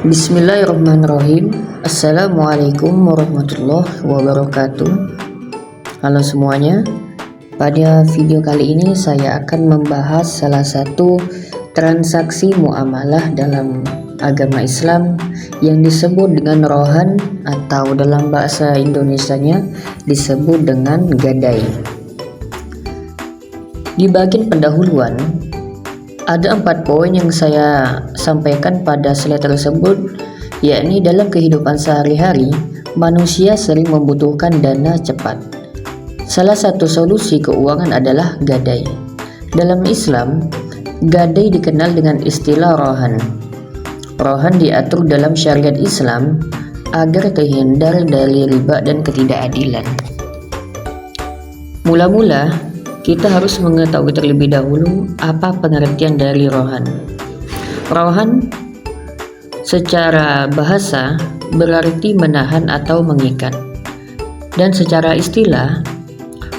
Bismillahirrahmanirrahim. Assalamualaikum warahmatullahi wabarakatuh. Halo semuanya. Pada video kali ini saya akan membahas salah satu transaksi muamalah dalam agama Islam yang disebut dengan rohan atau dalam bahasa Indonesianya disebut dengan gadai. Di bagian pendahuluan ada 4 poin yang saya sampaikan pada slide tersebut, yakni dalam kehidupan sehari-hari manusia sering membutuhkan dana cepat. Salah satu solusi keuangan adalah gadai. Dalam Islam, gadai dikenal dengan istilah rohan. Rohan diatur dalam syariat Islam agar terhindar dari riba dan ketidakadilan. Mula-mula kita harus mengetahui terlebih dahulu apa pengertian dari rohan. Rohan secara bahasa berarti menahan atau mengikat. Dan secara istilah,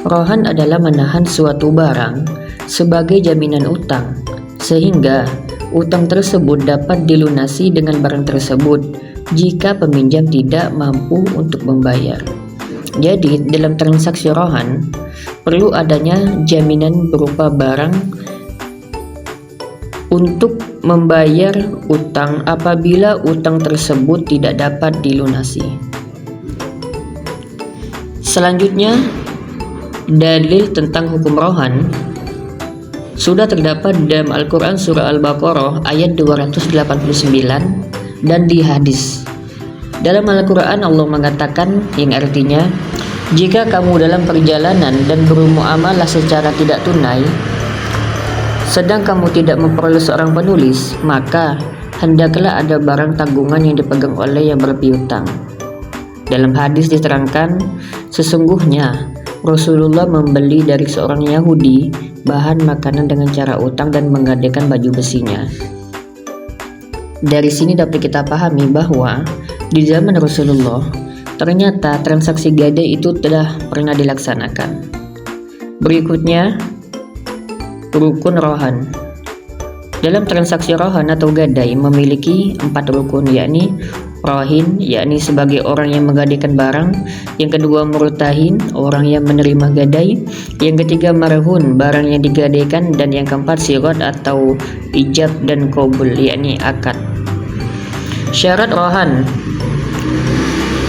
rohan adalah menahan suatu barang sebagai jaminan utang, sehingga utang tersebut dapat dilunasi dengan barang tersebut jika peminjam tidak mampu untuk membayar. Jadi, dalam transaksi rohan perlu adanya jaminan berupa barang untuk membayar utang apabila utang tersebut tidak dapat dilunasi. Selanjutnya, dalil tentang hukum rohan sudah terdapat dalam Al-Quran surah Al-Baqarah ayat 289 dan di hadis. Dalam Al-Quran Allah mengatakan yang artinya, jika kamu dalam perjalanan dan bermuamalah secara tidak tunai, sedang kamu tidak memperoleh seorang penulis, maka hendaklah ada barang tanggungan yang dipegang oleh yang berpiutang. Dalam hadis diterangkan, sesungguhnya Rasulullah membeli dari seorang Yahudi bahan makanan dengan cara utang dan menggadaikan baju besinya. Dari sini dapat kita pahami bahwa di zaman Rasulullah ternyata transaksi gadai itu telah pernah dilaksanakan. Berikutnya, rukun rohan. Dalam transaksi rohan atau gadai memiliki 4 rukun, yakni rohin, yakni sebagai orang yang menggadaikan barang. Yang kedua, murtahin, orang yang menerima gadai. Yang ketiga, marhun, barang yang digadaikan. Dan yang keempat, sirat atau ijab dan qabul, yakni akad. Syarat rohan.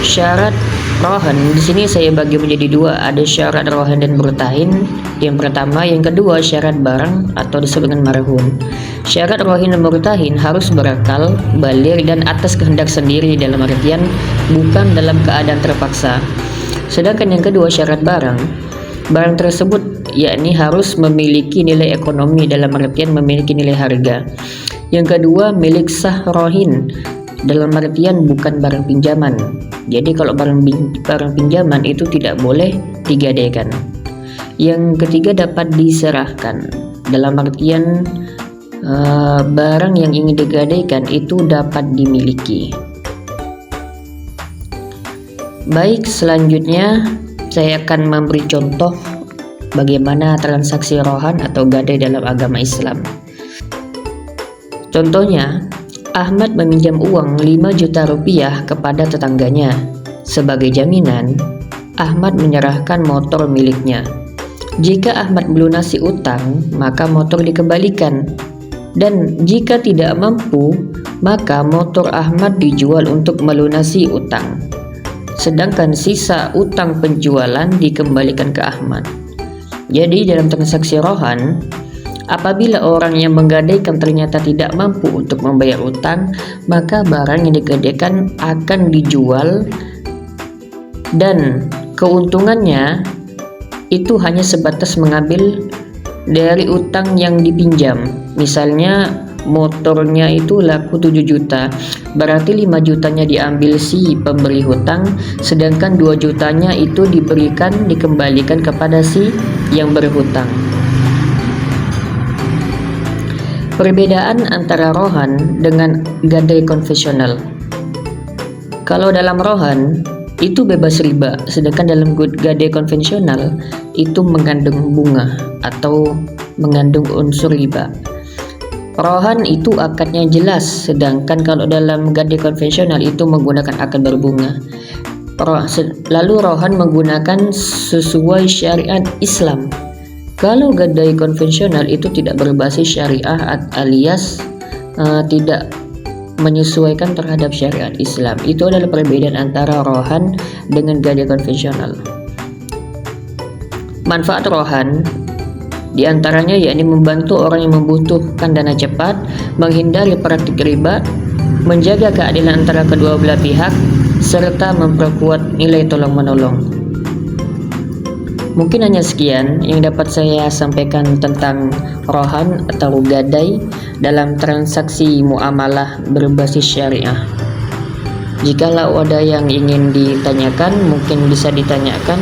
Syarat rohan di sini saya bagi menjadi 2, ada syarat rohan dan murtahin. Yang pertama, yang kedua syarat barang atau disebut dengan marhun. Syarat rohin dan murtahin harus berakal, baligh dan atas kehendak sendiri, dalam artian bukan dalam keadaan terpaksa. Sedangkan yang kedua syarat barang tersebut yakni harus memiliki nilai ekonomi, dalam artian memiliki nilai harga. Yang kedua, milik sah rohin, dalam artian bukan barang pinjaman. Jadi kalau barang pinjaman itu tidak boleh digadaikan. Yang ketiga, dapat diserahkan, dalam artian barang yang ingin digadaikan itu dapat dimiliki. Baik, selanjutnya saya akan memberi contoh bagaimana transaksi rohan atau gadai dalam agama Islam. Contohnya, Ahmad meminjam uang 5 juta rupiah kepada tetangganya. Sebagai jaminan, Ahmad menyerahkan motor miliknya. Jika Ahmad melunasi utang, maka motor dikembalikan. Dan jika tidak mampu, maka motor Ahmad dijual untuk melunasi utang. Sedangkan sisa utang penjualan dikembalikan ke Ahmad. Jadi dalam transaksi rohan, apabila orang yang menggadaikan ternyata tidak mampu untuk membayar utang, maka barang yang digadaikan akan dijual dan keuntungannya itu hanya sebatas mengambil dari utang yang dipinjam. Misalnya motornya itu laku 7 juta, berarti 5 jutanya diambil si pemberi hutang, sedangkan 2 jutanya itu dikembalikan kepada si yang berhutang. Perbedaan antara rohan dengan gadai konvensional. Kalau dalam rohan itu bebas riba, sedangkan dalam gadai konvensional itu mengandung bunga atau mengandung unsur riba. Rohan itu akadnya jelas, sedangkan kalau dalam gadai konvensional itu menggunakan akad berbunga. Lalu rohan menggunakan sesuai syariat Islam. Kalau gadai konvensional itu tidak berbasis syariah alias tidak menyesuaikan terhadap syariat Islam. Itu adalah perbedaan antara rohan dengan gadai konvensional. Manfaat rohan diantaranya yakni membantu orang yang membutuhkan dana cepat, menghindari praktik riba, menjaga keadilan antara kedua belah pihak, serta memperkuat nilai tolong-menolong. Mungkin hanya sekian yang dapat saya sampaikan tentang rohan atau gadai dalam transaksi muamalah berbasis syariah. Jikalau ada yang ingin ditanyakan, mungkin bisa ditanyakan.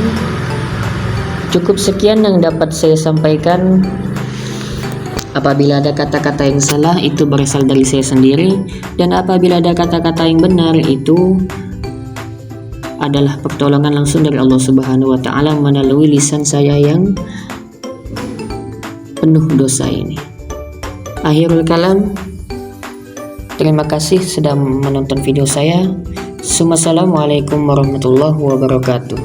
Cukup sekian yang dapat saya sampaikan. Apabila ada kata-kata yang salah, itu berasal dari saya sendiri, dan apabila ada kata-kata yang benar, itu adalah pertolongan langsung dari Allah Subhanahu wa Ta'ala melalui lisan saya yang penuh dosa ini. Akhirul kalam, terima kasih sudah menonton video saya. Assalamualaikum warahmatullahi wabarakatuh.